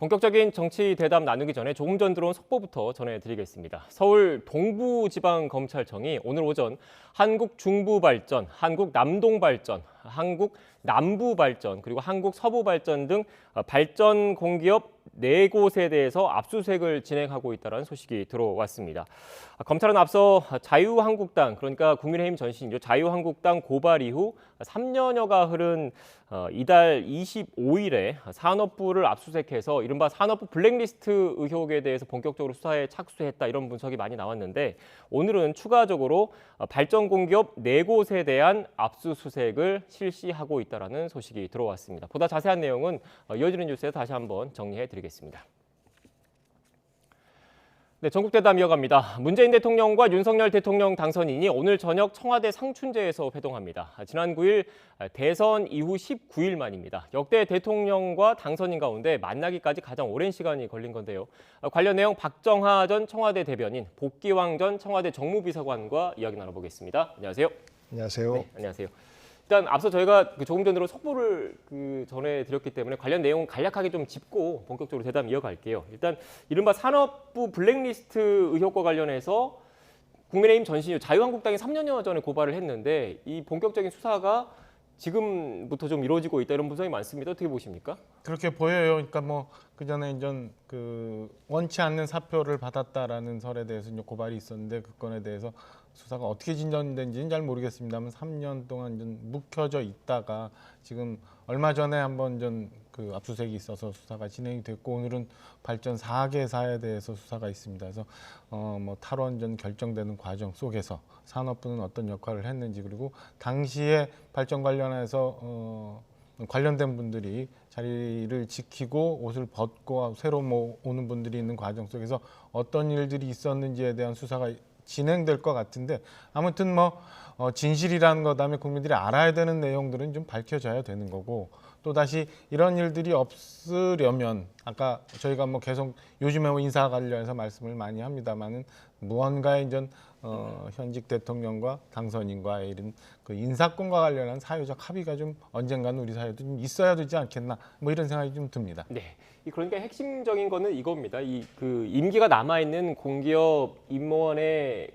본격적인 정치 대담 나누기 전에 조금 전 들어온 속보부터 전해드리겠습니다. 서울 동부지방검찰청이 오늘 오전 한국중부발전, 한국남동발전, 한국남부발전, 그리고 한국서부발전 등 발전 공기업 4곳에 대해서 압수수색을 진행하고 있다는 소식이 들어왔습니다. 검찰은 앞서 자유한국당, 그러니까 국민의힘 전신이죠. 자유한국당 고발 이후 3년여가 흐른 이달 25일에 산업부를 압수수색해서 이른바 산업부 블랙리스트 의혹에 대해서 본격적으로 수사에 착수했다, 이런 분석이 많이 나왔는데, 오늘은 추가적으로 발전 공기업 4곳에 대한 압수수색을 실시하고 있다는 소식이 들어왔습니다. 보다 자세한 내용은 이어지는 뉴스에서 다시 한번 정리해드리겠습니다. 네, 전국 대담 이어갑니다. 문재인 대통령과 윤석열 대통령 당선인이 오늘 저녁 청와대 상춘제에서 회동합니다. 지난 9일 대선 이후 19일 만입니다. 역대 대통령과 당선인 가운데 만나기까지 가장 오랜 시간이 걸린 건데요. 관련 내용 박정하 전 청와대 대변인, 복기왕 전 청와대 정무비서관과 이야기 나눠보겠습니다. 안녕하세요. 안녕하세요. 네, 안녕하세요. 일단 앞서 저희가 조금 전으로 속보를 전해드렸기 때문에 관련 내용 간략하게 좀 짚고 본격적으로 대담 이어갈게요. 일단 이른바 산업부 블랙리스트 의혹과 관련해서 국민의힘 전신이 자유한국당이 3년여 전에 고발을 했는데, 이 본격적인 수사가 지금부터 좀 이루어지고 있다, 이런 분석이 많습니다. 어떻게 보십니까? 그렇게 보여요. 그러니까 뭐 그전에 이제 원치 않는 사표를 받았다라는 설에 대해서 이제 고발이 있었는데, 그 건에 대해서 수사가 어떻게 진전된지는 잘 모르겠습니다만 3년 동안 좀 묵혀져 있다가 지금 얼마 전에 한번 압수수색이 있어서 수사가 진행이 됐고, 오늘은 발전 4개사에 대해서 수사가 있습니다. 그래서 뭐 탈원 결정되는 과정 속에서 산업부는 어떤 역할을 했는지, 그리고 당시에 발전 관련해서 관련된 분들이 자리를 지키고 옷을 벗고 새로 오는 분들이 있는 과정 속에서 어떤 일들이 있었는지에 대한 수사가 진행될 것 같은데, 아무튼 진실이라는 것, 다음에 국민들이 알아야 되는 내용들은 좀 밝혀져야 되는 거고, 또 다시 이런 일들이 없으려면 아까 저희가 계속 요즘에 인사 관련해서 말씀을 많이 합니다만은 무언가의 현직 대통령과 당선인과의 이런 인사권과 관련한 사회적 합의가 좀 언젠가는 우리 사회도 좀 있어야 되지 않겠나, 이런 생각이 좀 듭니다. 네. 그러니까 핵심적인 거는 이겁니다. 임기가 남아 있는 공기업 임원의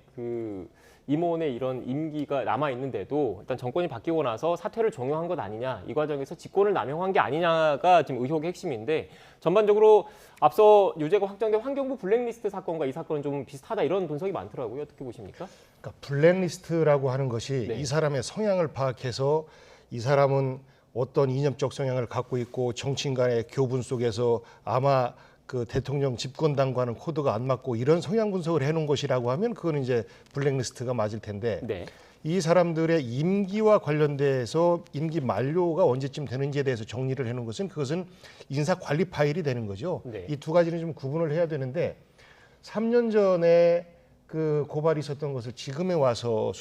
이런 임기가 남아 있는데도 일단 정권이 바뀌고 나서 사퇴를 종용한 것 아니냐, 이 과정에서 직권을 남용한 게 아니냐가 지금 의혹의 핵심인데, 전반적으로 앞서 유죄가 확정된 환경부 블랙리스트 사건과 이 사건은 좀 비슷하다, 이런 분석이 많더라고요. 어떻게 보십니까? 그러니까 블랙리스트라고 하는 것이 네. 이 사람의 성향을 파악해서 이 사람은 어떤 이념적 성향을 갖고 있고 정치인 간의 교분 속에서 아마 그 대통령 집권당과는 코드가 안 맞고 이런 성향 분석을 해놓은 것이라고 하면 그건 이제 블랙리스트가 맞을 텐데, 네. 이 사람들의 임기와 관련돼서 임기 만료가 언제쯤 되는지에 대해서 정리를 해놓은 것은 그것은 인사관리 파일이 되는 거죠. 네. 이 두 가지는 좀 구분을 해야 되는데, 3년 전에 그 고발이 있었던 것을 지금에 와서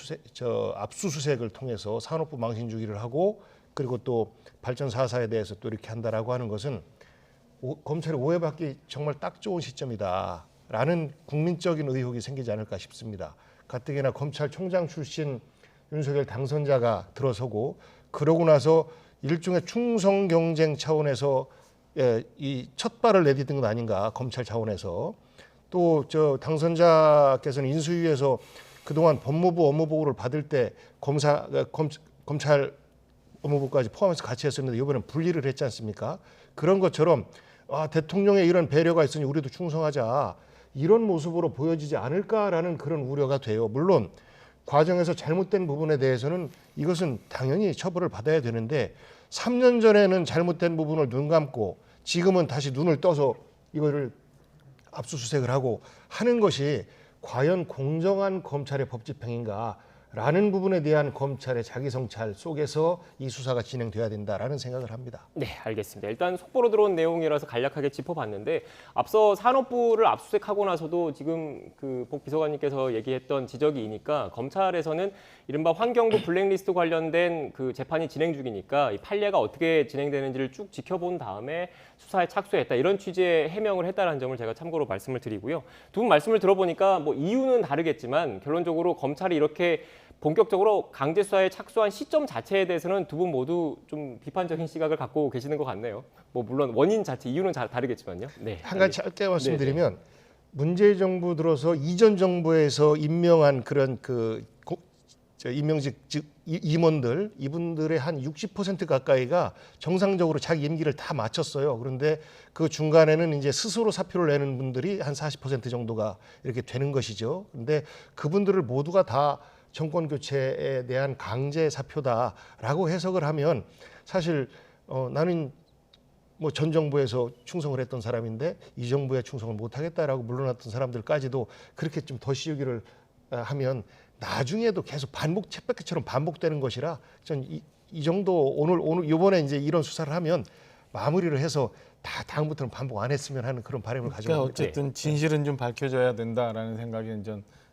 압수수색을 통해서 산업부 망신 주기를 하고, 그리고 또 발전 4사에 대해서 또 이렇게 한다라고 하는 것은 검찰이 오해받기 정말 딱 좋은 시점이다라는 국민적인 의혹이 생기지 않을까 싶습니다. 가뜩이나 검찰총장 출신 윤석열 당선자가 들어서고, 그러고 나서 일종의 충성 경쟁 차원에서 이 첫 발을 내딛은 것 아닌가, 검찰 차원에서. 또 당선자께서는 인수위에서 그동안 법무부 업무보고를 받을 때 검찰 업무부까지 포함해서 같이 했었는데 이번엔 분리를 했지 않습니까? 그런 것처럼 대통령의 이런 배려가 있으니 우리도 충성하자, 이런 모습으로 보여지지 않을까라는 그런 우려가 돼요. 물론 과정에서 잘못된 부분에 대해서는 이것은 당연히 처벌을 받아야 되는데, 3년 전에는 잘못된 부분을 눈 감고 지금은 다시 눈을 떠서 이거를 압수수색을 하고 하는 것이 과연 공정한 검찰의 법집행인가 라는 부분에 대한 검찰의 자기 성찰 속에서 이 수사가 진행돼야 된다라는 생각을 합니다. 네, 알겠습니다. 일단 속보로 들어온 내용이라서 간략하게 짚어봤는데, 앞서 산업부를 압수수색하고 나서도 지금 복 비서관님께서 얘기했던 지적이니까 검찰에서는 이른바 환경부 블랙리스트 관련된 재판이 진행 중이니까 이 판례가 어떻게 진행되는지를 쭉 지켜본 다음에 수사에 착수했다, 이런 취지의 해명을 했다는 점을 제가 참고로 말씀을 드리고요. 두 분 말씀을 들어보니까 이유는 다르겠지만 결론적으로 검찰이 이렇게 본격적으로 강제 수사에 착수한 시점 자체에 대해서는 두 분 모두 좀 비판적인 시각을 갖고 계시는 것 같네요. 뭐 물론 원인 자체, 이유는 다르겠지만요. 네. 한 가지 짧게 말씀드리면 문재인 정부 들어서 이전 정부에서 임명한 그런 임명직 즉 임원들 이분들의 한 60% 가까이가 정상적으로 자기 임기를 다 마쳤어요. 그런데 그 중간에는 이제 스스로 사표를 내는 분들이 한 40% 정도가 이렇게 되는 것이죠. 그런데 그분들을 모두가 다 정권 교체에 대한 강제 사표다라고 해석을 하면 사실 나는 뭐 전 정부에서 충성을 했던 사람인데 이 정부에 충성을 못하겠다라고 물러났던 사람들까지도 그렇게 좀 더 씌우기를 하면 나중에도 계속 쳇바퀴처럼 반복되는 것이라 전 이 정도 오늘 이번에 이제 이런 수사를 하면 마무리를 해서 다 다음부터는 반복 안 했으면 하는 그런 바람을 가지고 그러니까 있습니다. 어쨌든 진실은 좀 밝혀져야 된다라는 생각이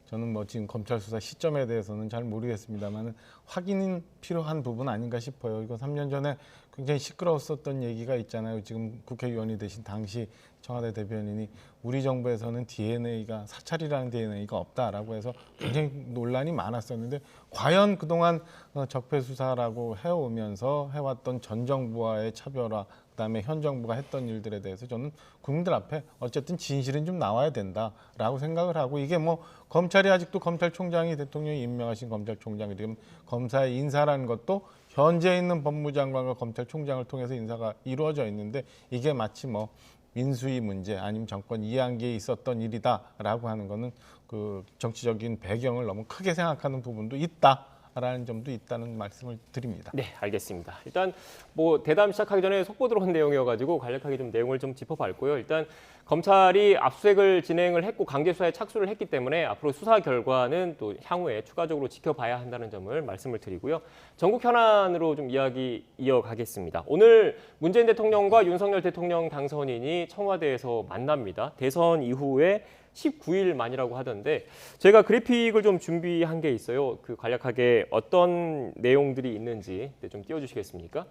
저는 뭐 지금 검찰 수사 시점에 대해서는 잘 모르겠습니다만 확인이 필요한 부분 아닌가 싶어요. 이거 3년 전에 굉장히 시끄러웠었던 얘기가 있잖아요. 지금 국회의원이 되신 당시 청와대 대변인이 우리 정부에서는 DNA가 사찰이라는 DNA가 없다라고 해서 굉장히 논란이 많았었는데 과연 그동안 적폐 수사라고 해오면서 해왔던 전 정부와의 차별화 그다음에 현 정부가 했던 일들에 대해서 저는 국민들 앞에 어쨌든 진실은 좀 나와야 된다라고 생각을 하고 이게 뭐 검찰이 아직도 검찰총장이 대통령이 임명하신 검찰총장이 되면 검사의 인사라는 것도 현재 있는 법무장관과 검찰총장을 통해서 인사가 이루어져 있는데 이게 마치 뭐 민수위 문제 아니면 정권 이양기에 있었던 일이다라고 하는 거는 그 정치적인 배경을 너무 크게 생각하는 부분도 있다라는 점도 있다는 말씀을 드립니다. 네, 알겠습니다. 일단 뭐 대담 시작하기 전에 속보 들어온 내용이어가지고 간략하게 좀 내용을 좀 짚어봤고요. 일단 검찰이 압수수색을 진행을 했고 강제 수사에 착수를 했기 때문에 앞으로 수사 결과는 또 향후에 추가적으로 지켜봐야 한다는 점을 말씀을 드리고요. 전국 현안으로 좀 이야기 이어가겠습니다. 오늘 문재인 대통령과 윤석열 대통령 당선인이 청와대에서 만납니다. 대선 이후에 19일 만이라고 하던데 제가 그래픽을 좀 준비한 게 있어요. 그 간략하게 어떤 내용들이 있는지 좀 띄워주시겠습니까?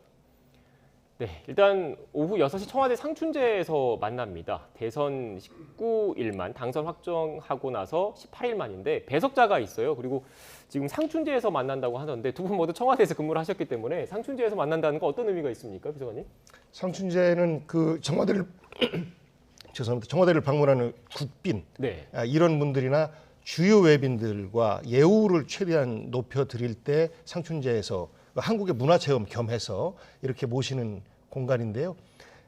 네, 일단 오후 6시 청와대 상춘제에서 만납니다. 대선 19일만 당선 확정하고 나서 18일 만인데 배석자가 있어요. 그리고 지금 상춘제에서 만난다고 하던데 두 분 모두 청와대에서 근무를 하셨기 때문에 상춘제에서 만난다는 거 어떤 의미가 있습니까, 비서관님? 상춘제는 그 청와대를 죄송합니다. 청와대를 방문하는 국빈 네. 이런 분들이나 주요 외빈들과 예우를 최대한 높여드릴 때 상춘제에서 한국의 문화체험 겸해서 이렇게 모시는 공간인데요.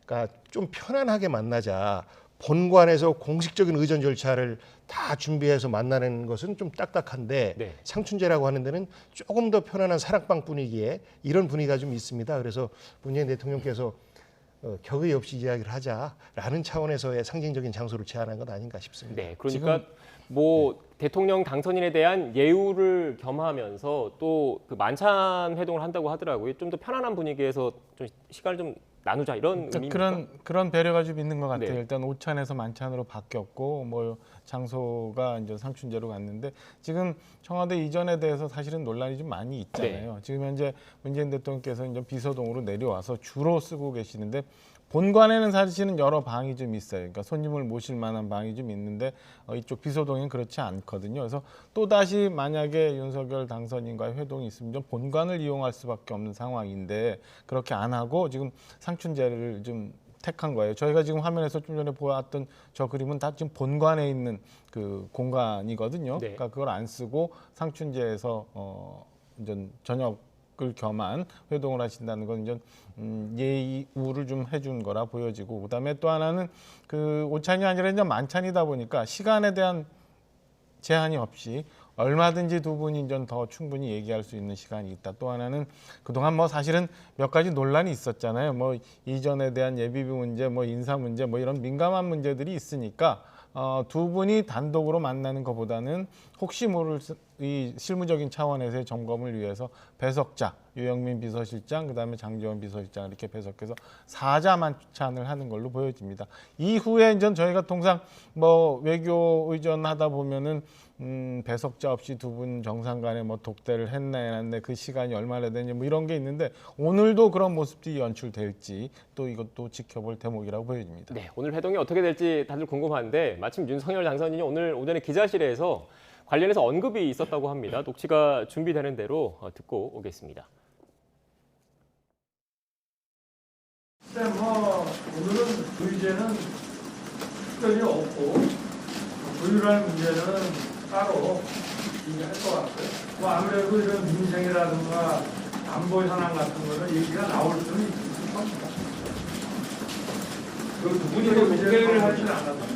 그러니까 좀 편안하게 만나자. 본관에서 공식적인 의전 절차를 다 준비해서 만나는 것은 좀 딱딱한데 네. 상춘제라고 하는 데는 조금 더 편안한 사랑방 분위기에 이런 분위기가 좀 있습니다. 그래서 문재인 대통령께서 격의 없이 이야기를 하자라는 차원에서의 상징적인 장소를 제안한 것 아닌가 싶습니다. 네, 그러니까 뭐 대통령 당선인에 대한 예우를 겸하면서 또 그 만찬 회동을 한다고 하더라고요. 좀 더 편안한 분위기에서 좀 시간을 좀 나누자 이런 의미입니까? 그런 배려가 좀 있는 것 같아요. 네. 일단 오찬에서 만찬으로 바뀌었고 뭐 장소가 이제 상춘제로 갔는데 지금 청와대 이전에 대해서 사실은 논란이 좀 많이 있잖아요. 지금 현재 문재인 대통령께서 이제 비서동으로 내려와서 주로 쓰고 계시는데 본관에는 사실은 여러 방이 좀 있어요. 그러니까 손님을 모실 만한 방이 좀 있는데 이쪽 비서동에는 그렇지 않거든요. 그래서 또 다시 만약에 윤석열 당선인과의 회동이 있으면 좀 본관을 이용할 수밖에 없는 상황인데 그렇게 안 하고 지금 상춘제를 좀 택한 거예요. 저희가 지금 화면에서 좀 전에 보았던 저 그림은 다 지금 본관에 있는 그 공간이거든요. 네. 그러니까 그걸 안 쓰고 상춘제에서 이제 저녁을 겸한 회동을 하신다는 건 이제 예우를 좀 해준 거라 보여지고 그다음에 또 하나는 그 오찬이 아니라 이제 만찬이다 보니까 시간에 대한 제한이 없이 얼마든지 두 분이 이제 더 충분히 얘기할 수 있는 시간이 있다. 또 하나는 그동안 뭐 사실은 몇 가지 논란이 있었잖아요. 뭐 이전에 대한 예비비 문제, 뭐 인사 문제, 뭐 이런 민감한 문제들이 있으니까 두 분이 단독으로 만나는 것보다는 혹시 모를 이 실무적인 차원에서의 점검을 위해서 배석자, 유영민 비서실장, 그다음에 장제원 비서실장 이렇게 배석해서 사자 만찬을 하는 걸로 보여집니다. 이후에 이제 저희가 통상 뭐 외교 의전 하다 보면은 배석자 없이 두 분 정상 간에 뭐 독대를 했나 안 했나 그 시간이 얼마나 되냐 뭐 이런 게 있는데 오늘도 그런 모습들이 연출될지 또 이것도 지켜볼 대목이라고 보여집니다. 네, 오늘 회동이 어떻게 될지 다들 궁금한데 마침 윤석열 당선인이 오늘 오전에 기자실에서 관련해서 언급이 있었다고 합니다. 녹취가 준비되는 대로 듣고 오겠습니다. 근데 뭐 오늘은 의제는 특별히 없고 조율할 문제는 따로 얘기할 것 같고요. 뭐 아무래도 이런 민생이라든가 안보 현안 같은 거는 얘기가 나올 수는 있을 겁니다. 그 누구니도 의제를 하진 않아서.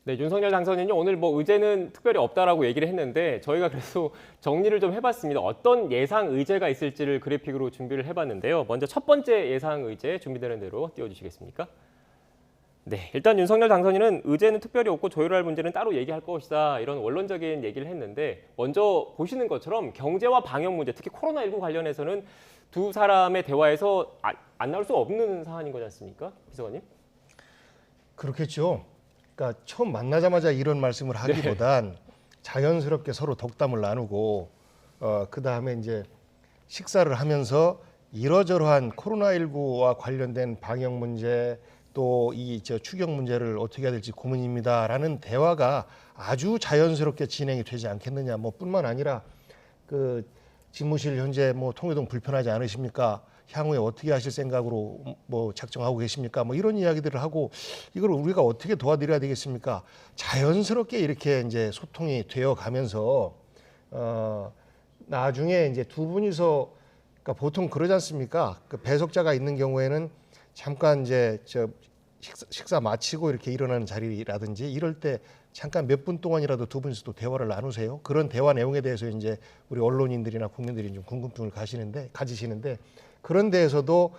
네, 윤석열 당선인이 오늘 뭐 의제는 특별히 없다라고 얘기를 했는데 저희가 그래서 정리를 좀 해봤습니다. 어떤 예상 의제가 있을지를 그래픽으로 준비를 해봤는데요. 먼저 첫 번째 예상 의제 준비되는 대로 띄워주시겠습니까? 네, 일단 윤석열 당선인은 의제는 특별히 없고 조율할 문제는 따로 얘기할 것이다 이런 원론적인 얘기를 했는데 먼저 보시는 것처럼 경제와 방역 문제, 특히 코로나19 관련해서는 두 사람의 대화에서 안 나올 수 없는 사안인 거지 않습니까? 비서관님? 그렇겠죠. 그러니까 처음 만나자마자 이런 말씀을 하기보단 자연스럽게 서로 덕담을 나누고 그 다음에 이제 식사를 하면서 이러저러한 코로나19와 관련된 방역 문제 또 이 추경 문제를 어떻게 해야 될지 고민입니다라는 대화가 아주 자연스럽게 진행이 되지 않겠느냐. 뭐 뿐만 아니라 그 집무실 현재 뭐 통회동 불편하지 않으십니까? 향후에 어떻게 하실 생각으로 뭐 작정하고 계십니까? 뭐 이런 이야기들을 하고 이걸 우리가 어떻게 도와드려야 되겠습니까? 자연스럽게 이렇게 이제 소통이 되어 가면서 나중에 이제 두 분이서 그러니까 보통 그러지 않습니까? 그 배석자가 있는 경우에는 잠깐 이제 식사 마치고 이렇게 일어나는 자리라든지 이럴 때 잠깐 몇 분 동안이라도 두 분이서 또 대화를 나누세요. 그런 대화 내용에 대해서 이제 우리 언론인들이나 국민들이 좀 궁금증을 가지시는데 그런 데에서도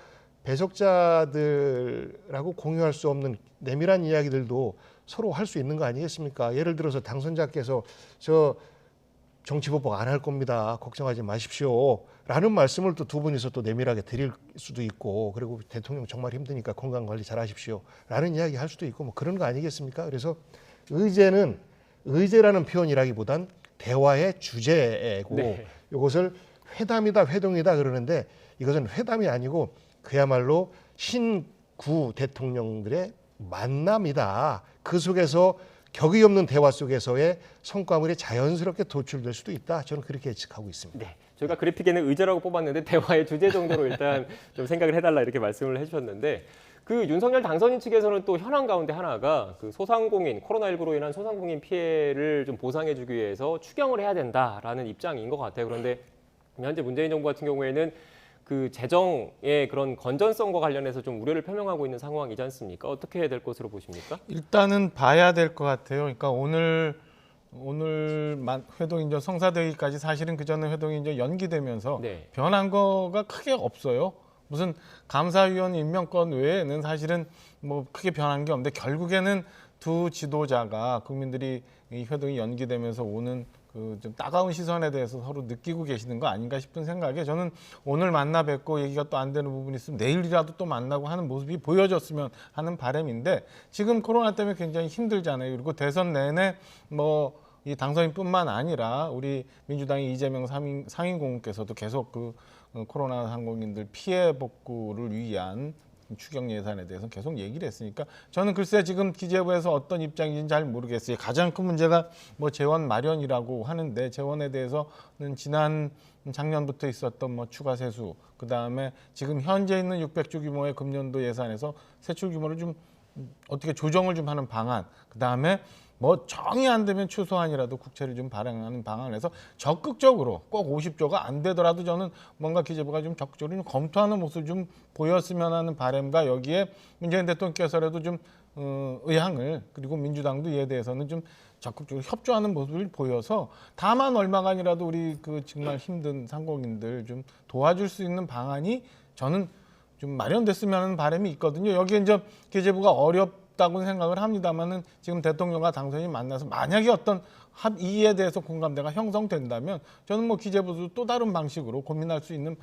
배석자들하고 공유할 수 없는 내밀한 이야기들도 서로 할 수 있는 거 아니겠습니까? 예를 들어서 당선자께서 저 정치보복 안 할 겁니다. 걱정하지 마십시오. 라는 말씀을 또 두 분이서 또 내밀하게 드릴 수도 있고 그리고 대통령 정말 힘드니까 건강관리 잘 하십시오. 라는 이야기 할 수도 있고 뭐 그런 거 아니겠습니까? 그래서 의제는 의제라는 표현이라기보단 대화의 주제고 이것을 회담이다 회동이다 그러는데 이것은 회담이 아니고 그야말로 신구 대통령들의 만남이다. 그 속에서 격의 없는 대화 속에서의 성과물이 자연스럽게 도출될 수도 있다. 저는 그렇게 예측하고 있습니다. 네, 저희가 그래픽에는 의제라고 뽑았는데 대화의 주제 정도로 일단 좀 생각을 해달라 이렇게 말씀을 해주셨는데 그 윤석열 당선인 측에서는 또 현안 가운데 하나가 그 소상공인 코로나19로 인한 소상공인 피해를 좀 보상해주기 위해서 추경을 해야 된다라는 입장인 것 같아요. 그런데 현재 문재인 정부 같은 경우에는 그 재정의 그런 건전성과 관련해서 좀 우려를 표명하고 있는 상황이지 않습니까? 어떻게 해야 될 것으로 보십니까? 일단은 봐야 될 것 같아요. 그러니까 오늘 회동 이제 성사되기까지 사실은 그 전에 회동이 이제 연기되면서 네. 변한 거가 크게 없어요. 무슨 감사위원 임명권 외에는 사실은 뭐 크게 변한 게 없는데 결국에는 두 지도자가 국민들이 이 회동이 연기되면서 오는 그 좀 따가운 시선에 대해서 서로 느끼고 계시는 거 아닌가 싶은 생각에 저는 오늘 만나 뵙고 얘기가 또 안 되는 부분이 있으면 내일이라도 또 만나고 하는 모습이 보여졌으면 하는 바람인데 지금 코로나 때문에 굉장히 힘들잖아요. 그리고 대선 내내 뭐 이 당선인뿐만 아니라 우리 민주당의 이재명 상임고문께서도 계속 그 코로나 상공인들 피해 복구를 위한 추경 예산에 대해서 계속 얘기를 했으니까 저는 글쎄 지금 기재부에서 어떤 입장인지는 잘 모르겠어요. 가장 큰 문제가 뭐 재원 마련이라고 하는데 재원에 대해서는 작년부터 있었던 뭐 추가 세수, 그 다음에 지금 현재 있는 600조 규모의 금년도 예산에서 세출 규모를 좀 어떻게 조정을 좀 하는 방안, 그 다음에 뭐 정이 안 되면 최소한이라도 국채를 좀 발행하는 방안에서 적극적으로 꼭 50조가 안 되더라도 저는 뭔가 기재부가 좀 적극적으로 좀 검토하는 모습을 좀 보였으면 하는 바람과 여기에 문재인 대통령께서라도 좀 의향을 그리고 민주당도 이에 대해서는 좀 적극적으로 협조하는 모습을 보여서 다만 얼마간이라도 우리 그 정말 힘든 상공인들 좀 도와줄 수 있는 방안이 저는 좀 마련됐으면 하는 바람이 있거든요. 여기에 이제 기재부가 어렵다고 생각을 합니다만은 지금 대통령과 당선인이 만나서 만약에 어떤 합의에 대해서 공감대가 형성된다면 저는 뭐 기재부도 또 다른 방식으로 고민할 수 있는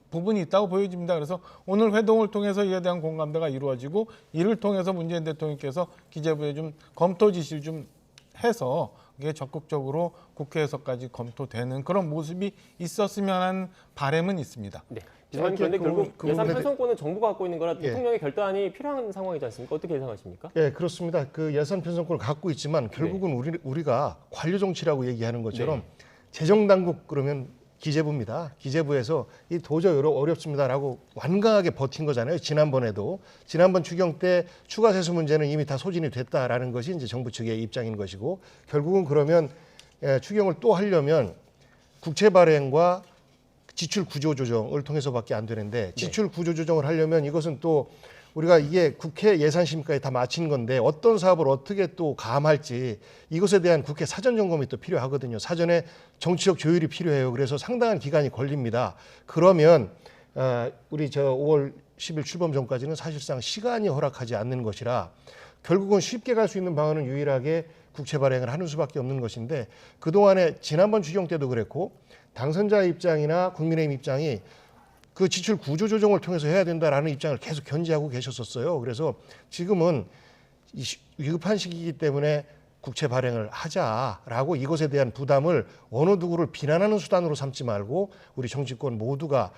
부분이 있다고 보여집니다. 그래서 오늘 회동을 통해서 이에 대한 공감대가 이루어지고 이를 통해서 문재인 대통령께서 기재부에 좀 검토 지시를 좀 해서 이게 적극적으로 국회에서까지 검토되는 그런 모습이 있었으면 하는 바람은 있습니다. 네. 비서관님, 그런데 결국 그 예산 부분에 편성권은 정부가 갖고 있는 거라 예. 대통령의 결단이 필요한 상황이지 않습니까? 어떻게 예상하십니까? 예, 그렇습니다. 그 예산 편성권을 갖고 있지만 결국은 우리가 관료 정치라고 얘기하는 것처럼 재정 당국 그러면 기재부입니다. 기재부에서 이 도저히 어렵습니다라고 완강하게 버틴 거잖아요. 지난번 추경 때 추가 세수 문제는 이미 다 소진이 됐다라는 것이 이제 정부 측의 입장인 것이고 결국은 그러면 추경을 또 하려면 국채 발행과 지출 구조 조정을 통해서밖에 안 되는데 지출 구조 조정을 하려면 이것은 또 우리가 이게 국회 예산심의까지 다 마친 건데 어떤 사업을 어떻게 또 감할지 이것에 대한 국회 사전 점검이 또 필요하거든요. 사전에 정치적 조율이 필요해요. 그래서 상당한 기간이 걸립니다. 그러면 우리 5월 10일 출범 전까지는 사실상 시간이 허락하지 않는 것이라 결국은 쉽게 갈 수 있는 방안은 유일하게 국채 발행을 하는 수밖에 없는 것인데 그동안에 지난번 추경 때도 그랬고 당선자의 입장이나 국민의힘 입장이 그 지출 구조 조정을 통해서 해야 된다라는 입장을 계속 견지하고 계셨었어요. 그래서 지금은 위급한 시기이기 때문에 국채 발행을 하자라고 이것에 대한 부담을 어느 누구를 비난하는 수단으로 삼지 말고 우리 정치권 모두가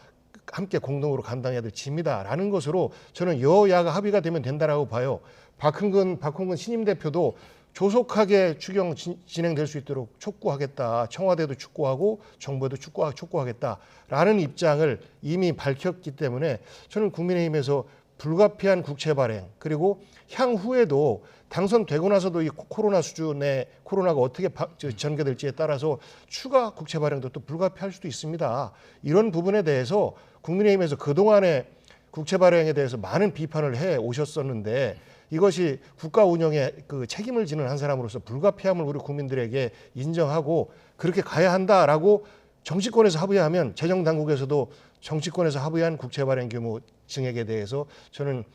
함께 공동으로 감당해야 될 짐이다라는 것으로 저는 여야가 합의가 되면 된다라고 봐요. 박홍근 신임 대표도 조속하게 추경 진행될 수 있도록 촉구하겠다. 청와대도 촉구하고 정부에도 촉구하겠다라는 입장을 이미 밝혔기 때문에 저는 국민의힘에서 불가피한 국채 발행 그리고 향후에도 당선되고 나서도 이 코로나 수준의 코로나가 어떻게 전개될지에 따라서 추가 국채 발행도 또 불가피할 수도 있습니다. 이런 부분에 대해서 국민의힘에서 그동안에 국채 발행에 대해서 많은 비판을 해 오셨었는데 이것이 국가 운영에 그 책임을 지는 한 사람으로서 불가피함을 우리 국민들에게 인정하고 그렇게 가야 한다라고 정치권에서 합의하면 재정 당국에서도 정치권에서 합의한 국채 발행 규모 증액에 대해서 저는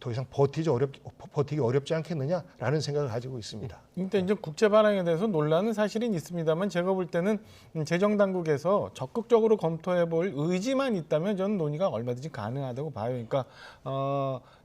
더 이상 버티기 어렵지 않겠느냐라는 생각을 가지고 있습니다. 일단 이제 국채 발행에 대해서 논란은 사실은 있습니다만 제가 볼 때는 재정 당국에서 적극적으로 검토해 볼 의지만 있다면 저는 논의가 얼마든지 가능하다고 봐요. 그러니까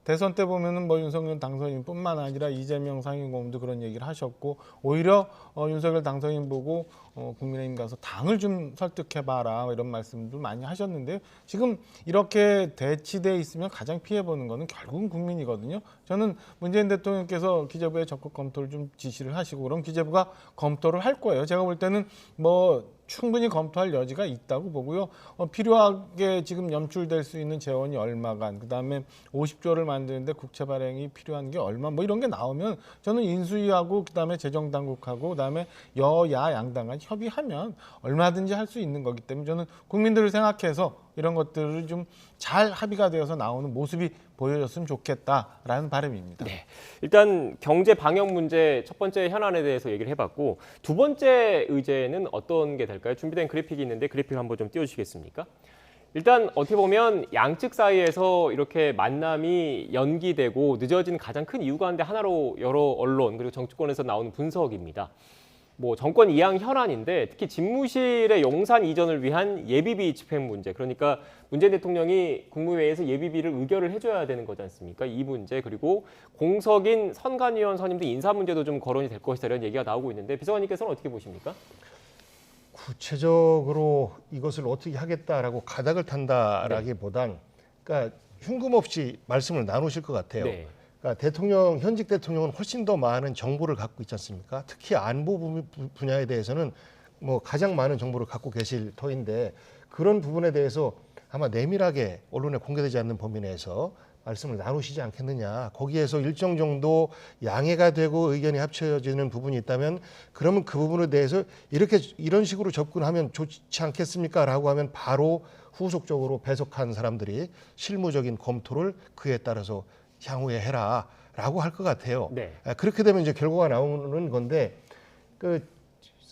대선 때 보면은 뭐 윤석열 당선인뿐만 아니라 이재명 상임고문도 그런 얘기를 하셨고 오히려 윤석열 당선인 보고 국민의힘 가서 당을 좀 설득해봐라 이런 말씀도 많이 하셨는데 지금 이렇게 대치돼 있으면 가장 피해보는 거는 결국은 국민이거든요. 저는 문재인 대통령께서 기재부에 적극 검토를 좀 지시를 하시고 그럼 기재부가 검토를 할 거예요. 제가 볼 때는 뭐 충분히 검토할 여지가 있다고 보고요. 필요하게 지금 연출될 수 있는 재원이 얼마간, 그다음에 50조를 만드는데 국채 발행이 필요한 게 얼마, 뭐 이런 게 나오면 저는 인수위하고 그다음에 재정당국하고 그다음에 여야 양당간 협의하면 얼마든지 할 수 있는 거기 때문에 저는 국민들을 생각해서 이런 것들을 좀 잘 합의가 되어서 나오는 모습이 보여줬으면 좋겠다라는 바람입니다. 네. 일단 경제 방역 문제 첫 번째 현안에 대해서 얘기를 해봤고 두 번째 의제는 어떤 게 될까요? 준비된 그래픽이 있는데 그래픽을 한번 좀 띄워주시겠습니까? 일단 어떻게 보면 양측 사이에서 이렇게 만남이 연기되고 늦어진 가장 큰 이유가 한데 하나로 여러 언론 그리고 정치권에서 나오는 분석입니다. 뭐 정권 이양 현안인데 특히 집무실의 용산 이전을 위한 예비비 집행 문제, 그러니까 문재인 대통령이 국무회의에서 예비비를 의결을 해줘야 되는 거지 않습니까? 이 문제, 그리고 공석인 선관위원 선임 등 인사 문제도 좀 거론이 될 것이다 이런 얘기가 나오고 있는데 비서관님께서는 어떻게 보십니까? 구체적으로 이것을 어떻게 하겠다라고 가닥을 탄다라기보단 그러니까 흉금없이 말씀을 나누실 것 같아요. 네. 그러니까 현직 대통령은 훨씬 더 많은 정보를 갖고 있지 않습니까? 특히 안보 분야에 대해서는 뭐 가장 많은 정보를 갖고 계실 터인데 그런 부분에 대해서 아마 내밀하게 언론에 공개되지 않는 범위 내에서 말씀을 나누시지 않겠느냐. 거기에서 일정 정도 양해가 되고 의견이 합쳐지는 부분이 있다면 그러면 그 부분에 대해서 이런 식으로 접근하면 좋지 않겠습니까? 라고 하면 바로 후속적으로 배석한 사람들이 실무적인 검토를 그에 따라서 향후에 해라라고 할 것 같아요. 네. 그렇게 되면 이제 결과가 나오는 건데 그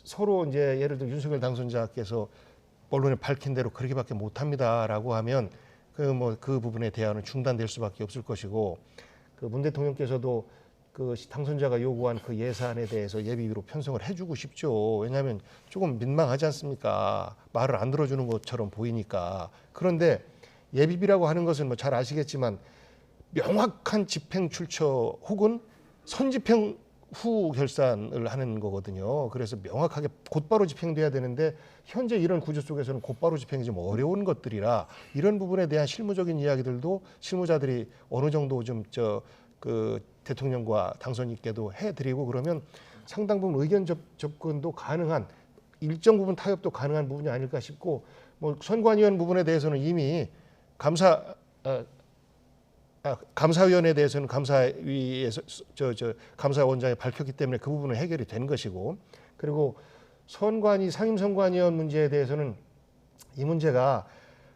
서로 이제 예를 들어 윤석열 당선자께서 언론에 밝힌 대로 그렇게밖에 못합니다라고 하면 그 부분의 대화는 중단될 수밖에 없을 것이고 그 문 대통령께서도 그 당선자가 요구한 그 예산에 대해서 예비비로 편성을 해주고 싶죠. 왜냐하면 조금 민망하지 않습니까? 말을 안 들어주는 것처럼 보이니까. 그런데 예비비라고 하는 것은 뭐 잘 아시겠지만 명확한 집행 출처 혹은 선집행 후 결산을 하는 거거든요. 그래서 명확하게 곧바로 집행돼야 되는데 현재 이런 구조 속에서는 곧바로 집행이 좀 어려운 것들이라 이런 부분에 대한 실무적인 이야기들도 실무자들이 어느 정도 좀 그 대통령과 당선인께도 해드리고 그러면 상당 부분 의견 접근도 가능한 일정 부분 타협도 가능한 부분이 아닐까 싶고 뭐 선관위원 부분에 대해서는 이미 감사위원회에 대해서는 감사위에서 감사원장이 밝혔기 때문에 그 부분은 해결이 된 것이고 그리고 선관위 상임선관위원 문제에 대해서는 이 문제가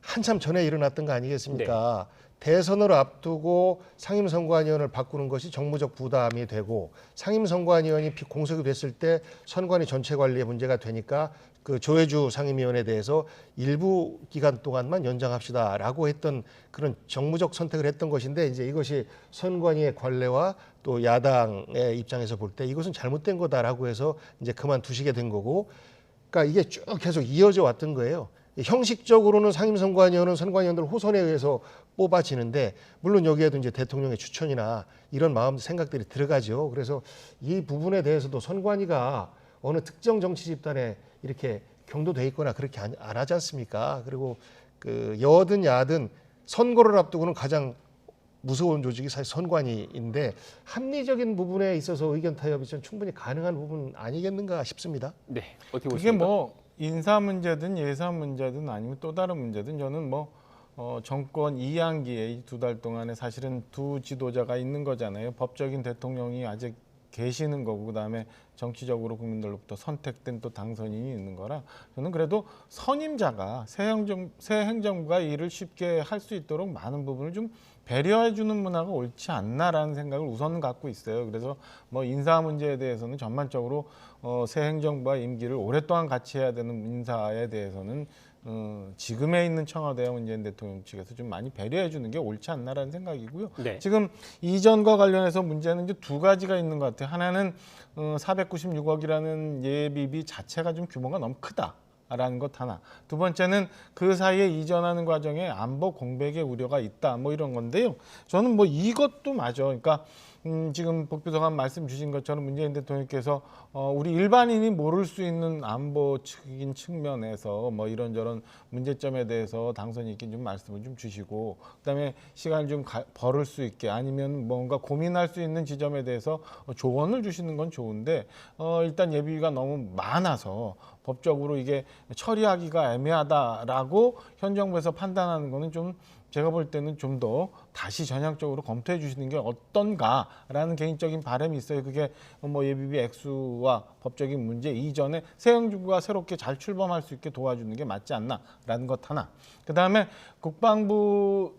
한참 전에 일어났던 거 아니겠습니까? 네. 대선을 앞두고 상임선관위원을 바꾸는 것이 정무적 부담이 되고 상임선관위원이 공석이 됐을 때 선관위 전체 관리에 문제가 되니까 그 조혜주 상임위원에 대해서 일부 기간 동안만 연장합시다라고 했던 그런 정무적 선택을 했던 것인데 이제 이것이 선관위의 관례와 또 야당의 입장에서 볼 때 이것은 잘못된 거다라고 해서 이제 그만두시게 된 거고 그러니까 이게 쭉 계속 이어져 왔던 거예요. 형식적으로는 상임선관위원은 선관위원들 호선에 의해서 뽑아지는데 물론 여기에도 이제 대통령의 추천이나 이런 마음 생각들이 들어가죠. 그래서 이 부분에 대해서도 선관위가 어느 특정 정치 집단에 이렇게 경도돼 있거나 그렇게 안 하지 않습니까? 그리고 그 여든 야든 선거를 앞두고는 가장 무서운 조직이 사실 선관위인데 합리적인 부분에 있어서 의견 타협이 좀 충분히 가능한 부분 아니겠는가 싶습니다. 네, 어떻게 그게 보십니까? 뭐 인사 문제든 예산 문제든 아니면 또 다른 문제든 저는 뭐 정권 2학기에 2달 동안에 사실은 두 지도자가 있는 거잖아요. 법적인 대통령이 아직 계시는 거고 그다음에 정치적으로 국민들로부터 선택된 또 당선인이 있는 거라 저는 그래도 선임자가 새 행정부가 일을 쉽게 할 수 있도록 많은 부분을 좀 배려해 주는 문화가 옳지 않나라는 생각을 우선 갖고 있어요. 그래서 뭐 인사 문제에 대해서는 전반적으로 새 행정부와 임기를 오랫동안 같이 해야 되는 인사에 대해서는 지금에 있는 청와대와 문재인 대통령 측에서 좀 많이 배려해 주는 게 옳지 않나라는 생각이고요. 네. 지금 이전과 관련해서 문제는 이제 두 가지가 있는 것 같아요. 하나는 496억이라는 예비비 자체가 좀 규모가 너무 크다라는 것 하나. 두 번째는 그 사이에 이전하는 과정에 안보 공백의 우려가 있다. 뭐 이런 건데요. 저는 뭐 이것도 맞아. 그러니까 지금 복비서관 말씀 주신 것처럼 문재인 대통령께서 우리 일반인이 모를 수 있는 안보적인 측면에서 뭐 이런저런 문제점에 대해서 당선인께 좀 말씀을 좀 주시고 그다음에 시간을 좀 벌을 수 있게 아니면 뭔가 고민할 수 있는 지점에 대해서 조언을 주시는 건 좋은데 일단 예비비가 너무 많아서 법적으로 이게 처리하기가 애매하다라고 현 정부에서 판단하는 거는 좀 제가 볼 때는 좀 더 다시 전향적으로 검토해 주시는 게 어떤가라는 개인적인 바람이 있어요. 그게 뭐 예비비 액수와 법적인 문제 이전에 새 행정부가 새롭게 잘 출범할 수 있게 도와주는 게 맞지 않나라는 것 하나. 그다음에 국방부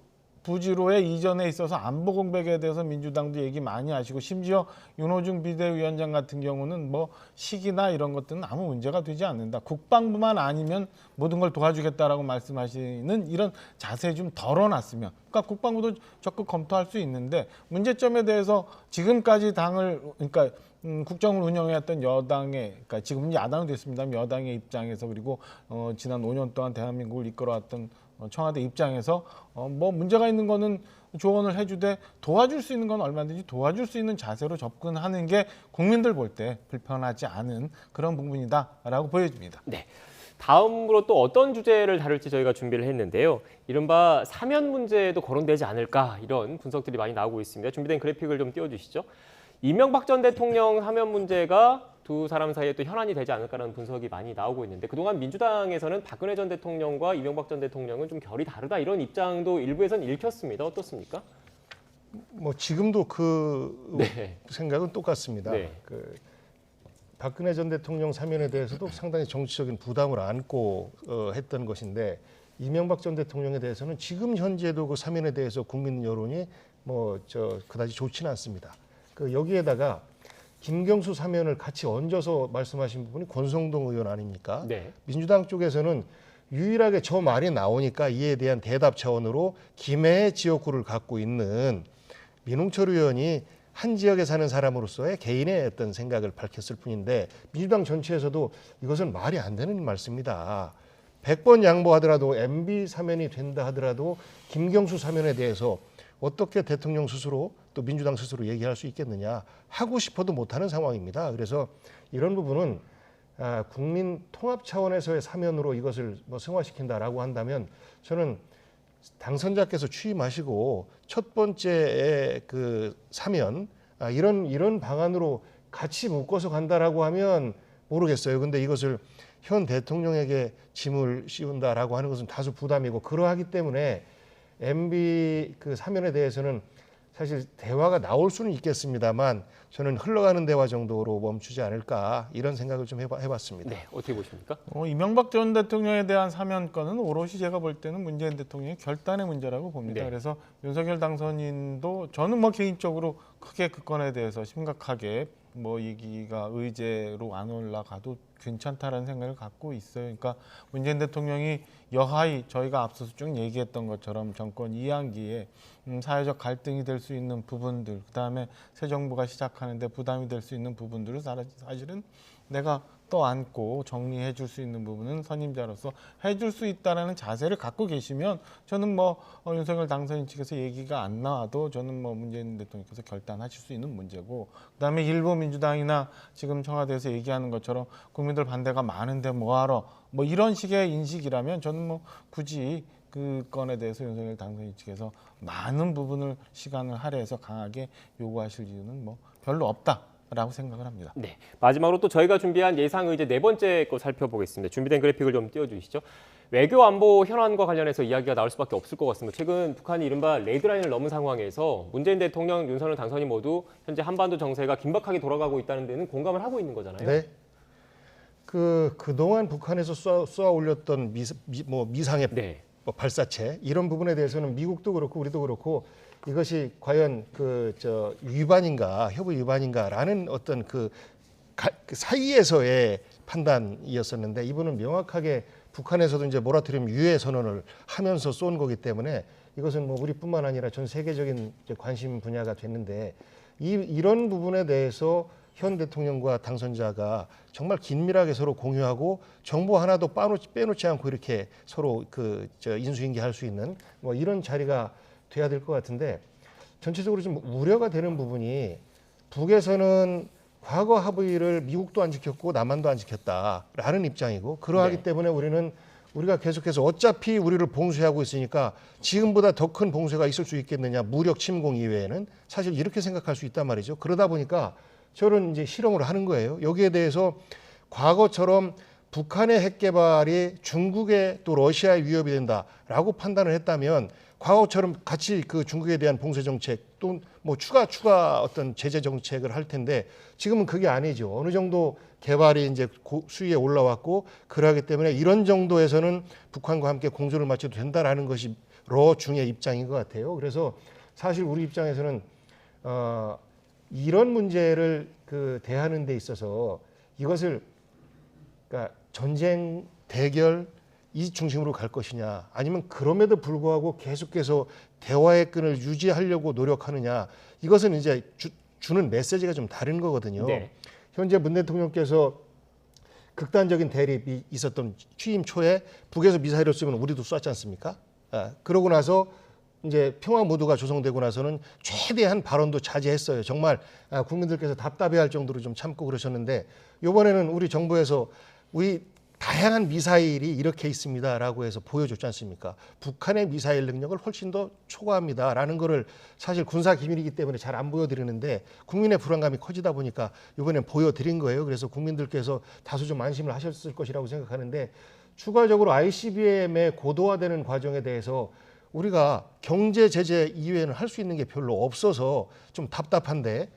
부지로의 이전에 있어서 안보 공백에 대해서 민주당도 얘기 많이 하시고 심지어 윤호중 비대위원장 같은 경우는 뭐 시기나 이런 것들은 아무 문제가 되지 않는다. 국방부만 아니면 모든 걸 도와주겠다라고 말씀하시는 이런 자세 좀 덜어놨으면 그러니까 국방부도 적극 검토할 수 있는데 문제점에 대해서 지금까지 당을 그러니까 국정을 운영해왔던 여당의 그러니까 지금은 야당은 됐습니다. 여당의 입장에서 그리고 지난 5년 동안 대한민국을 이끌어왔던 청와대 입장에서 뭐 문제가 있는 거는 조언을 해주되 도와줄 수 있는 건 얼마든지 도와줄 수 있는 자세로 접근하는 게 국민들 볼 때 불편하지 않은 그런 부분이다라고 보여집니다. 네. 다음으로 또 어떤 주제를 다룰지 저희가 준비를 했는데요. 이른바 사면 문제도 거론되지 않을까 이런 분석들이 많이 나오고 있습니다. 준비된 그래픽을 좀 띄워주시죠. 이명박 전 대통령 사면 문제가 두 사람 사이에 또 현안이 되지 않을까라는 분석이 많이 나오고 있는데 그동안 민주당에서는 박근혜 전 대통령과 이명박 전 대통령은 좀 결이 다르다 이런 입장도 일부에서는 읽혔습니다. 어떻습니까? 뭐 지금도 그 네. 생각은 똑같습니다. 네. 그 박근혜 전 대통령 사면에 대해서도 상당히 정치적인 부담을 안고 했던 것인데 이명박 전 대통령에 대해서는 지금 현재도 그 사면에 대해서 국민 여론이 그다지 좋지는 않습니다. 그 여기에다가 김경수 사면을 같이 얹어서 말씀하신 부분이 권성동 의원 아닙니까? 네. 민주당 쪽에서는 유일하게 저 말이 나오니까 이에 대한 대답 차원으로 김해의 지역구를 갖고 있는 민홍철 의원이 한 지역에 사는 사람으로서의 개인의 어떤 생각을 밝혔을 뿐인데 민주당 전체에서도 이것은 말이 안 되는 말씀입니다. 100번 양보하더라도 MB 사면이 된다 하더라도 김경수 사면에 대해서 어떻게 대통령 스스로 또 민주당 스스로 얘기할 수 있겠느냐. 하고 싶어도 못하는 상황입니다. 그래서 이런 부분은 국민 통합 차원에서의 사면으로 이것을 뭐 승화시킨다라고 한다면 저는 당선자께서 취임하시고 첫 번째 그 사면 이런 방안으로 같이 묶어서 간다라고 하면 모르겠어요. 근데 이것을 현 대통령에게 짐을 씌운다라고 하는 것은 다소 부담이고 그러하기 때문에 MB 그 사면에 대해서는 사실 대화가 나올 수는 있겠습니다만 저는 흘러가는 대화 정도로 멈추지 않을까 이런 생각을 좀 해봤습니다. 네, 어떻게 보십니까? 이명박 전 대통령에 대한 사면권은 오롯이 제가 볼 때는 문재인 대통령의 결단의 문제라고 봅니다. 네. 그래서 윤석열 당선인도 저는 뭐 개인적으로 크게 그 건에 대해서 심각하게 뭐 얘기가 의제로 안 올라가도 괜찮다라는 생각을 갖고 있어요. 그러니까 문재인 대통령이 여하이 저희가 앞서서 쭉 얘기했던 것처럼 정권 2학기에 사회적 갈등이 될 수 있는 부분들, 그다음에 새 정부가 시작하는데 부담이 될 수 있는 부분들을 사실은 내가 떠안고 정리해 줄 수 있는 부분은 선임자로서 해줄 수 있다라는 자세를 갖고 계시면 저는 뭐 윤석열 당선인 측에서 얘기가 안 나와도 저는 뭐 문재인 대통령께서 결단하실 수 있는 문제고, 그다음에 일부 민주당이나 지금 청와대에서 얘기하는 것처럼 국민들 반대가 많은데 뭐하러 뭐 이런 식의 인식이라면 저는 뭐 굳이 그 건에 대해서 윤석열 당선인 측에서 많은 부분을 시간을 할애해서 강하게 요구하실 이유는 뭐 별로 없다라고 생각을 합니다. 네, 마지막으로 또 저희가 준비한 예상 의제 네 번째 거 살펴보겠습니다. 준비된 그래픽을 좀 띄워주시죠. 외교 안보 현안과 관련해서 이야기가 나올 수밖에 없을 것 같습니다. 최근 북한이 이른바 레드라인을 넘은 상황에서 문재인 대통령, 윤석열 당선인 모두 현재 한반도 정세가 긴박하게 돌아가고 있다는 데는 공감을 하고 있는 거잖아요. 네. 그동안 북한에서 쏘아 올렸던 미상의 네. 뭐 발사체 이런 부분에 대해서는 미국도 그렇고 우리도 그렇고 이것이 과연 위반인가 협의 위반인가라는 어떤 그 사이에서의 판단이었었는데 이분은 명확하게 북한에서도 이제 모라토리움 유예 선언을 하면서 쏜 거기 때문에 이것은 뭐 우리뿐만 아니라 전 세계적인 이제 관심 분야가 됐는데 이런 부분에 대해서 현 대통령과 당선자가 정말 긴밀하게 서로 공유하고 정보 하나도 빼놓지 않고 이렇게 서로 인수인계할 수 있는 뭐 이런 자리가 돼야 될 것 같은데 전체적으로 좀 우려가 되는 부분이 북에서는 과거 합의를 미국도 안 지켰고 남한도 안 지켰다라는 입장이고 그러하기 네. 때문에 우리가 계속해서 어차피 우리를 봉쇄하고 있으니까 지금보다 더 큰 봉쇄가 있을 수 있겠느냐 무력 침공 이외에는 사실 이렇게 생각할 수 있단 말이죠. 그러다 보니까 저는 이제 실험을 하는 거예요. 여기에 대해서 과거처럼 북한의 핵 개발이 중국에 또 러시아에 위협이 된다라고 판단을 했다면 과거처럼 같이 그 중국에 대한 봉쇄 정책 또 뭐 추가 어떤 제재 정책을 할 텐데 지금은 그게 아니죠. 어느 정도 개발이 이제 수위에 올라왔고 그러기 때문에 이런 정도에서는 북한과 함께 공조를 맞춰도 된다라는 것이 러중의 입장인 것 같아요. 그래서 사실 우리 입장에서는 이런 문제를 대하는 데 있어서 이것을 그러니까 전쟁 대결 이 중심으로 갈 것이냐 아니면 그럼에도 불구하고 계속해서 대화의 끈을 유지하려고 노력하느냐 이것은 이제 주는 메시지가 좀 다른 거거든요. 네. 현재 문 대통령께서 극단적인 대립이 있었던 취임 초에 북에서 미사일을 쏘면 우리도 쐈지 않습니까? 그러고 나서 이제 평화 모드가 조성되고 나서는 최대한 발언도 자제했어요. 정말 국민들께서 답답해할 정도로 좀 참고 그러셨는데 이번에는 우리 정부에서 우리 다양한 미사일이 이렇게 있습니다라고 해서 보여줬지 않습니까? 북한의 미사일 능력을 훨씬 더 초과합니다라는 거를 사실 군사 기밀이기 때문에 잘 안 보여드리는데 국민의 불안감이 커지다 보니까 이번엔 보여드린 거예요. 그래서 국민들께서 다소 좀 안심을 하셨을 것이라고 생각하는데 추가적으로 ICBM의 고도화되는 과정에 대해서 우리가 경제 제재 이외에는 할 수 있는 게 별로 없어서 좀 답답한데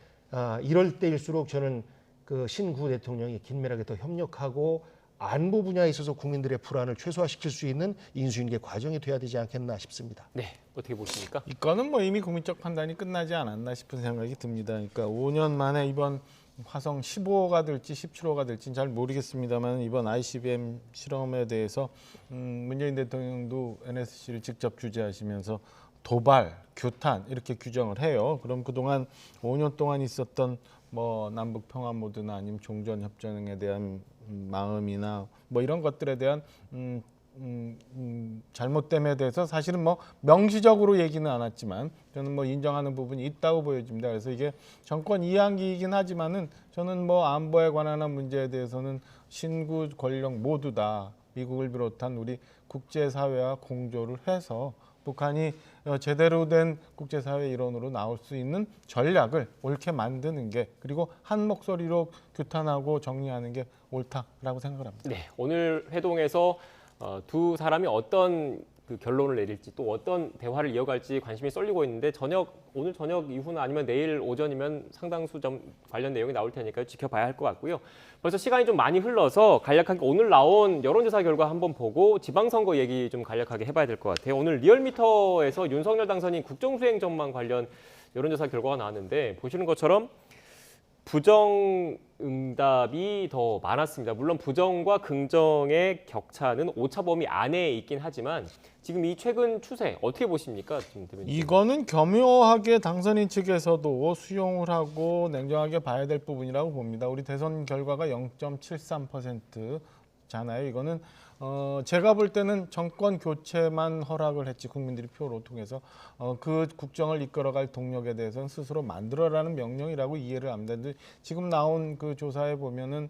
이럴 때일수록 저는 그 신구 대통령이 긴밀하게 더 협력하고 안보 분야에 있어서 국민들의 불안을 최소화시킬 수 있는 인수인계 과정이 돼야 되지 않겠나 싶습니다. 네, 어떻게 보십니까? 이 건은 뭐 이미 국민적 판단이 끝나지 않았나 싶은 생각이 듭니다. 그러니까 5년 만에 이번 화성 15호가 될지 17호가 될지는 잘 모르겠습니다만 이번 ICBM 실험에 대해서 문재인 대통령도 NSC를 직접 주재하시면서 도발, 규탄 이렇게 규정을 해요. 그럼 그동안 5년 동안 있었던 뭐 남북 평화 모드나 아니면 종전 협정에 대한 마음이나 뭐 이런 것들에 대한 잘못됨에 대해서 사실은 뭐 명시적으로 얘기는 않았지만 저는 뭐 인정하는 부분이 있다고 보여집니다. 그래서 이게 정권 이양기이긴 하지만은 저는 뭐 안보에 관한 문제에 대해서는 신구 권력 모두 다 미국을 비롯한 우리 국제사회와 공조를 해서 북한이 제대로 된 국제사회 일원으로 나올 수 있는 전략을 옳게 만드는 게, 그리고 한 목소리로 규탄하고 정리하는 게 옳다라고 생각을 합니다. 네, 오늘 회동에서 두 사람이 어떤 그 결론을 내릴지 또 어떤 대화를 이어갈지 관심이 쏠리고 있는데 오늘 저녁 이후나 아니면 내일 오전이면 상당수 좀 관련 내용이 나올 테니까요. 지켜봐야 할 것 같고요. 벌써 시간이 좀 많이 흘러서 간략하게 오늘 나온 여론조사 결과 한번 보고 지방선거 얘기 좀 간략하게 해봐야 될 것 같아요. 오늘 리얼미터에서 윤석열 당선인 국정수행 전망 관련 여론조사 결과가 나왔는데 보시는 것처럼 부정 응답이 더 많았습니다. 물론 부정과 긍정의 격차는 오차 범위 안에 있긴 하지만 지금 이 최근 추세 어떻게 보십니까? 이거는 겸허하게 당선인 측에서도 수용을 하고 냉정하게 봐야 될 부분이라고 봅니다. 우리 대선 결과가 0.73%잖아요. 이거는 제가 볼 때는 정권 교체만 허락을 했지, 국민들이 표로 통해서 그 국정을 이끌어갈 동력에 대해서는 스스로 만들어라는 명령이라고 이해를 합니다. 지금 나온 그 조사에 보면은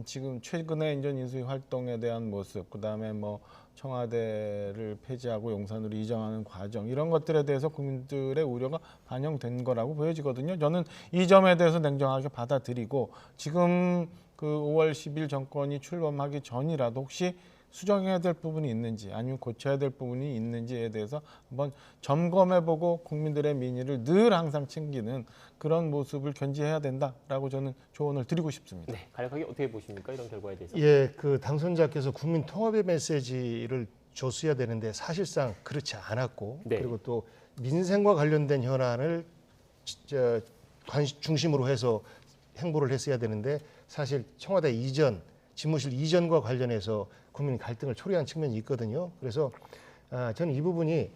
지금 최근에 인전 인수위 활동에 대한 모습, 그다음에 뭐 청와대를 폐지하고 용산으로 이전하는 과정, 이런 것들에 대해서 국민들의 우려가 반영된 거라고 보여지거든요. 저는 이 점에 대해서 냉정하게 받아들이고 지금 그 5월 10일 정권이 출범하기 전이라도 혹시 수정해야 될 부분이 있는지 아니면 고쳐야 될 부분이 있는지에 대해서 한번 점검해보고 국민들의 민의를 늘 항상 챙기는 그런 모습을 견지해야 된다라고 저는 조언을 드리고 싶습니다. 네, 간략하게 어떻게 보십니까? 이런 결과에 대해서. 예, 그 당선자께서 국민 통합의 메시지를 줬어야 되는데 사실상 그렇지 않았고, 네. 그리고 또 민생과 관련된 현안을 중심으로 해서 행보를 했어야 되는데 사실 청와대 이전, 집무실 이전과 관련해서 국민 갈등을 초래한 측면이 있거든요. 그래서 저는 이 부분이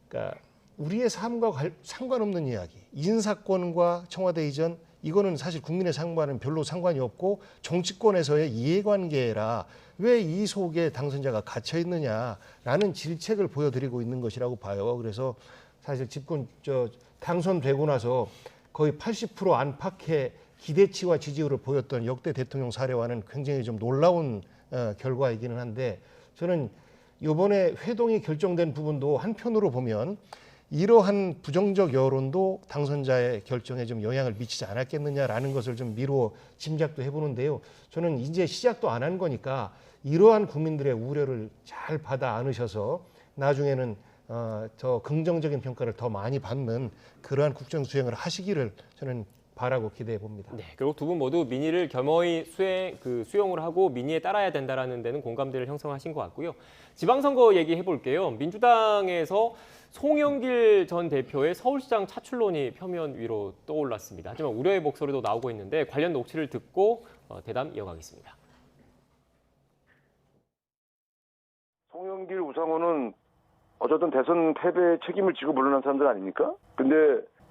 그러니까 우리의 삶과 상관없는 이야기, 인사권과 청와대 이전, 이거는 사실 국민의 삶과는 별로 상관이 없고 정치권에서의 이해관계라 왜 이 속에 당선자가 갇혀 있느냐라는 질책을 보여드리고 있는 것이라고 봐요. 그래서 사실 당선되고 나서 거의 80% 안팎의 기대치와 지지율을 보였던 역대 대통령 사례와는 굉장히 좀 놀라운 결과이기는 한데, 저는 이번에 회동이 결정된 부분도 한편으로 보면 이러한 부정적 여론도 당선자의 결정에 좀 영향을 미치지 않았겠느냐라는 것을 좀 미루어 짐작도 해보는데요. 저는 이제 시작도 안 한 거니까 이러한 국민들의 우려를 잘 받아 안으셔서 나중에는 더 긍정적인 평가를 더 많이 받는 그러한 국정 수행을 하시기를 저는 바라고 기대해 봅니다. 네, 결국 두 분 모두 민의를 겸허히 수용을 하고 민의에 따라야 된다라는 데는 공감대를 형성하신 것 같고요. 지방선거 얘기해 볼게요. 민주당에서 송영길 전 대표의 서울시장 차출론이 표면 위로 떠올랐습니다. 하지만 우려의 목소리도 나오고 있는데 관련 녹취를 듣고 대담 이어가겠습니다. 송영길, 우상호는 어쨌든 대선 패배 책임을 지고 물러난 사람들 아닙니까? 근데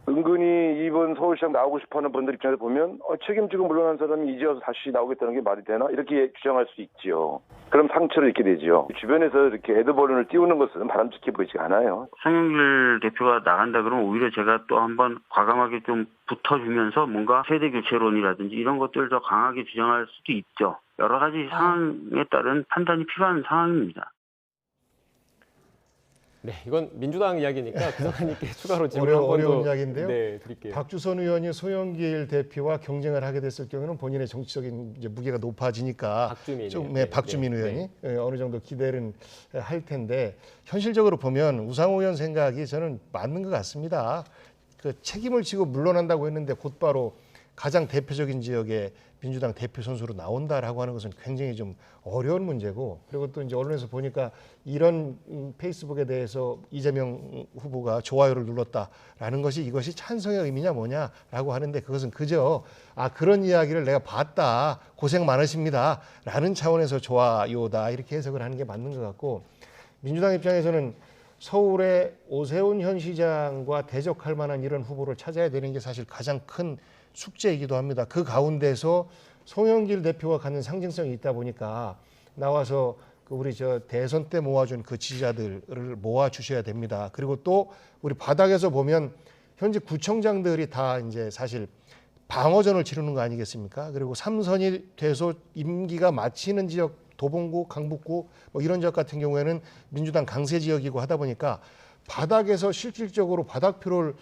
은근히 이번 서울시장 나오고 싶어하는 분들 입장에서 보면 책임지고 물러난 사람이 이제 와서 다시 나오겠다는 게 말이 되나? 이렇게 주장할 수 있지요. 그럼 상처를 입게 되죠. 주변에서 이렇게 애드벌룬을 띄우는 것은 바람직해 보이지가 않아요. 송영길 대표가 나간다 그러면 오히려 제가 또 한번 과감하게 좀 붙어주면서 뭔가 세대교체론이라든지 이런 것들을 더 강하게 주장할 수도 있죠. 여러 가지 상황에 따른 판단이 필요한 상황입니다. 네, 이건 민주당 이야기니까 구성환님께 추가로 질문 한 번 더 어려운 이야기인데요. 네, 드릴게요. 박주선 의원이 송영길 대표와 경쟁을 하게 됐을 경우는 본인의 정치적인 이제 무게가 높아지니까 박주민 의원이 어느 정도 기대는 할 텐데 현실적으로 보면 우상호 의원 생각이 저는 맞는 것 같습니다. 그 책임을 지고 물러난다고 했는데 곧바로 가장 대표적인 지역에 민주당 대표 선수로 나온다라고 하는 것은 굉장히 좀 어려운 문제고, 그리고 또 이제 언론에서 보니까 이런 페이스북에 대해서 이재명 후보가 좋아요를 눌렀다라는 것이 이것이 찬성의 의미냐 뭐냐라고 하는데 그것은 그저 그런 이야기를 내가 봤다, 고생 많으십니다라는 차원에서 좋아요다 이렇게 해석을 하는 게 맞는 것 같고, 민주당 입장에서는 서울의 오세훈 현 시장과 대적할 만한 이런 후보를 찾아야 되는 게 사실 가장 큰 숙제이기도 합니다. 그 가운데서 송영길 대표가 갖는 상징성이 있다 보니까 나와서 그 우리 저 대선 때 모아준 그 지지자들을 모아 주셔야 됩니다. 그리고 또 우리 바닥에서 보면 현재 구청장들이 다 이제 사실 방어전을 치르는 거 아니겠습니까? 그리고 3선이 돼서 임기가 마치는 지역 도봉구, 강북구 뭐 이런 지역 같은 경우에는 민주당 강세 지역이고 하다 보니까 바닥에서 실질적으로 바닥표를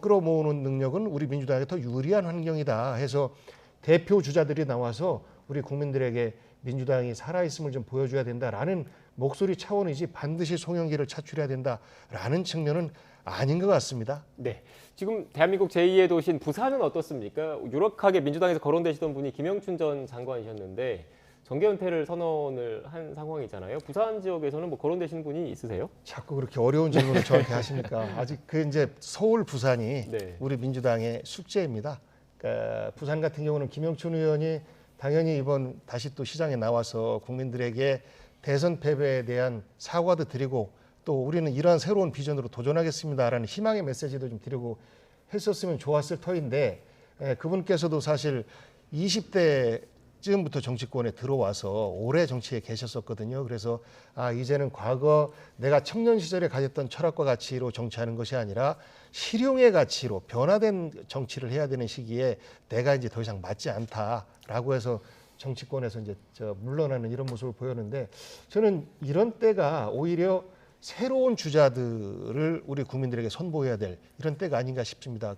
끌어모으는 능력은 우리 민주당에 더 유리한 환경이다 해서 대표 주자들이 나와서 우리 국민들에게 민주당이 살아있음을 좀 보여줘야 된다라는 목소리 차원이지 반드시 송영길을 차출해야 된다라는 측면은 아닌 것 같습니다. 네. 지금 대한민국 제2의 도시인 부산은 어떻습니까? 유력하게 민주당에서 거론되시던 분이 김영춘 전 장관이셨는데 정계 은퇴를 선언을 한 상황이잖아요. 부산 지역에서는 뭐 거론되시는 분이 있으세요? 자꾸 그렇게 어려운 질문을 저한테 하십니까? 아직 그 이제 서울 부산이 네. 우리 민주당의 숙제입니다. 그러니까 부산 같은 경우는 김영춘 의원이 당연히 이번 다시 또 시장에 나와서 국민들에게 대선 패배에 대한 사과도 드리고 또 우리는 이러한 새로운 비전으로 도전하겠습니다라는 희망의 메시지도 좀 드리고 했었으면 좋았을 터인데 그분께서도 사실 20대쯤부터 정치권에 들어와서 오래 정치에 계셨었거든요. 그래서 이제는 과거 내가 청년 시절에 가졌던 철학과 가치로 정치하는 것이 아니라 실용의 가치로 변화된 정치를 해야 되는 시기에 내가 이제 더 이상 맞지 않다라고 해서 정치권에서 이제 물러나는 이런 모습을 보였는데 저는 이런 때가 오히려 새로운 주자들을 우리 국민들에게 선보여야 될 이런 때가 아닌가 싶습니다.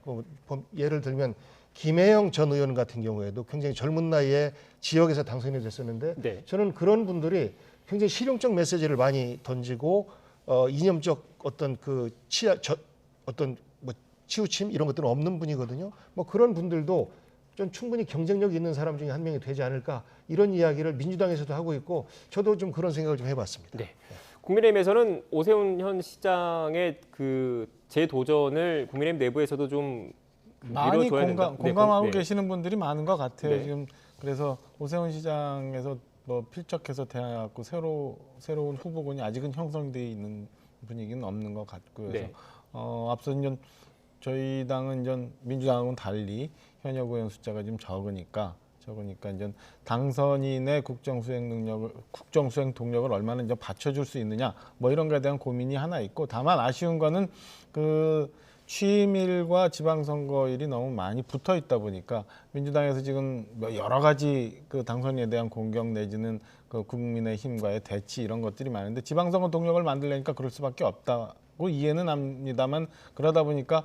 예를 들면 김혜영 전 의원 같은 경우에도 굉장히 젊은 나이에 지역에서 당선이 됐었는데 네. 저는 그런 분들이 굉장히 실용적 메시지를 많이 던지고 이념적 어떤 그 어떤 뭐 치우침 이런 것들은 없는 분이거든요. 뭐 그런 분들도 좀 충분히 경쟁력 있는 사람 중에 한 명이 되지 않을까 이런 이야기를 민주당에서도 하고 있고 저도 좀 그런 생각을 좀 해봤습니다. 네. 국민의힘에서는 오세훈 현 시장의 그 재도전을 국민의힘 내부에서도 좀 많이 밀어줘야 된다. 공감하고 네. 계시는 분들이 많은 것 같아요. 네. 지금 그래서 오세훈 시장에서 뭐 필적해서 대해갖고 새로운 후보군이 아직은 형성돼 있는 분위기는 없는 것 같고요. 그래서 네. 앞서 이제 저희 당은 이제 민주당하고는 달리 현역 의원 숫자가 지금 적으니까 이제 당선인의 국정수행 동력을 얼마나 이제 받쳐줄 수 있느냐 뭐 이런 거에 대한 고민이 하나 있고 다만 아쉬운 거는 그 취임일과 지방선거일이 너무 많이 붙어 있다 보니까 민주당에서 지금 여러 가지 그 당선인에 대한 공격 내지는 그 국민의힘과의 대치 이런 것들이 많은데 지방선거 동력을 만들려니까 그럴 수밖에 없다고 이해는 합니다만 그러다 보니까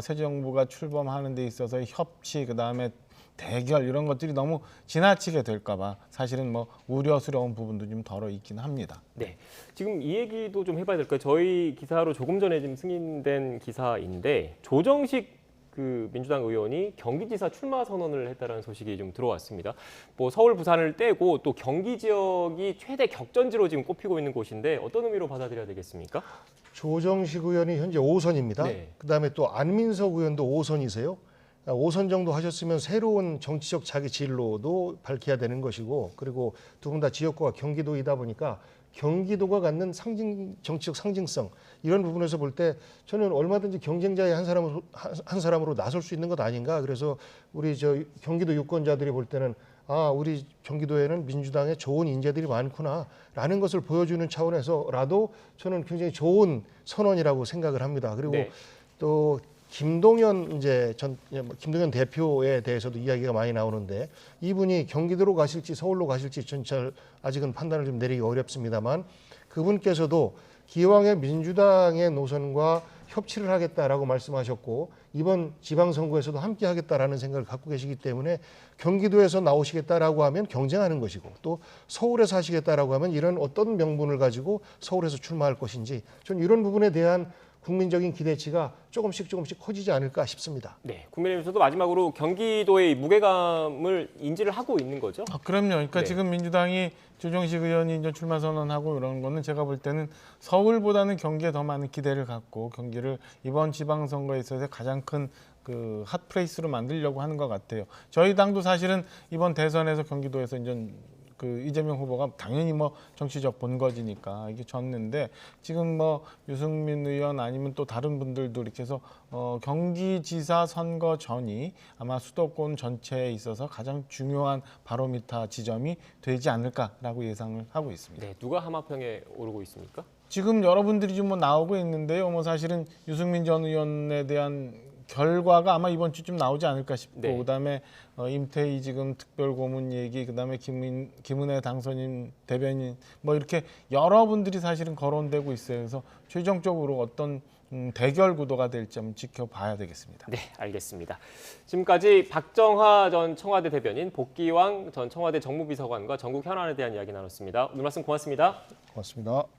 새 정부가 출범하는 데 있어서의 협치 그다음에 대결 이런 것들이 너무 지나치게 될까 봐 사실은 뭐 우려스러운 부분도 좀 덜어 있긴 합니다. 네, 지금 이 얘기도 좀 해봐야 될까요? 저희 기사로 조금 전에 지금 승인된 기사인데 조정식 그 민주당 의원이 경기지사 출마 선언을 했다는 소식이 좀 들어왔습니다. 뭐 서울, 부산을 떼고 또 경기 지역이 최대 격전지로 지금 꼽히고 있는 곳인데 어떤 의미로 받아들여야 되겠습니까? 조정식 의원이 현재 5선입니다. 네. 그다음에 또 안민석 의원도 5선이세요. 5선 정도 하셨으면 새로운 정치적 자기 진로도 밝혀야 되는 것이고 그리고 두 분 다 지역구가 경기도이다 보니까 경기도가 갖는 정치적 상징성 이런 부분에서 볼 때 저는 얼마든지 경쟁자의 한 사람으로 나설 수 있는 것 아닌가. 그래서 우리 경기도 유권자들이 볼 때는 우리 경기도에는 민주당의 좋은 인재들이 많구나라는 것을 보여주는 차원에서라도 저는 굉장히 좋은 선언이라고 생각을 합니다. 그리고 네. 또 김동연 김동연 대표에 대해서도 이야기가 많이 나오는데 이분이 경기도로 가실지 서울로 가실지 전 아직은 판단을 좀 내리기 어렵습니다만 그분께서도 기왕에 민주당의 노선과 협치를 하겠다라고 말씀하셨고 이번 지방선거에서도 함께 하겠다라는 생각을 갖고 계시기 때문에 경기도에서 나오시겠다라고 하면 경쟁하는 것이고 또 서울에서 하시겠다라고 하면 이런 어떤 명분을 가지고 서울에서 출마할 것인지 전 이런 부분에 대한 국민적인 기대치가 조금씩 커지지 않을까 싶습니다. 네, 국민의힘에서도 마지막으로 경기도의 무게감을 인지를 하고 있는 거죠? 그럼요. 그러니까 네. 지금 민주당이 조정식 의원이 이제 출마 선언하고 이런 거는 제가 볼 때는 서울보다는 경기에 더 많은 기대를 갖고 경기를 이번 지방선거에 있어서 가장 큰 그 핫플레이스로 만들려고 하는 것 같아요. 저희 당도 사실은 이번 대선에서 경기도에서 이제 그 이재명 후보가 당연히 뭐 정치적 본거지니까 이게 졌는데 지금 뭐 유승민 의원 아니면 또 다른 분들도 이렇게 해서 경기지사 선거 전이 아마 수도권 전체에 있어서 가장 중요한 바로미터 지점이 되지 않을까라고 예상을 하고 있습니다. 네, 누가 하마평에 오르고 있습니까? 지금 여러분들이 좀 뭐 나오고 있는데요. 뭐 사실은 유승민 전 의원에 대한 결과가 아마 이번 주쯤 나오지 않을까 싶고, 네. 그다음에 임태희 지금 특별고문 얘기, 그다음에 김은혜 당선인 대변인 뭐 이렇게 여러분들이 사실은 거론되고 있어요. 그래서 최종적으로 어떤 대결 구도가 될지 한번 지켜봐야 되겠습니다. 네, 알겠습니다. 지금까지 박정하 전 청와대 대변인, 복기왕 전 청와대 정무비서관과 전국 현안에 대한 이야기 나눴습니다. 오늘 말씀 고맙습니다. 고맙습니다.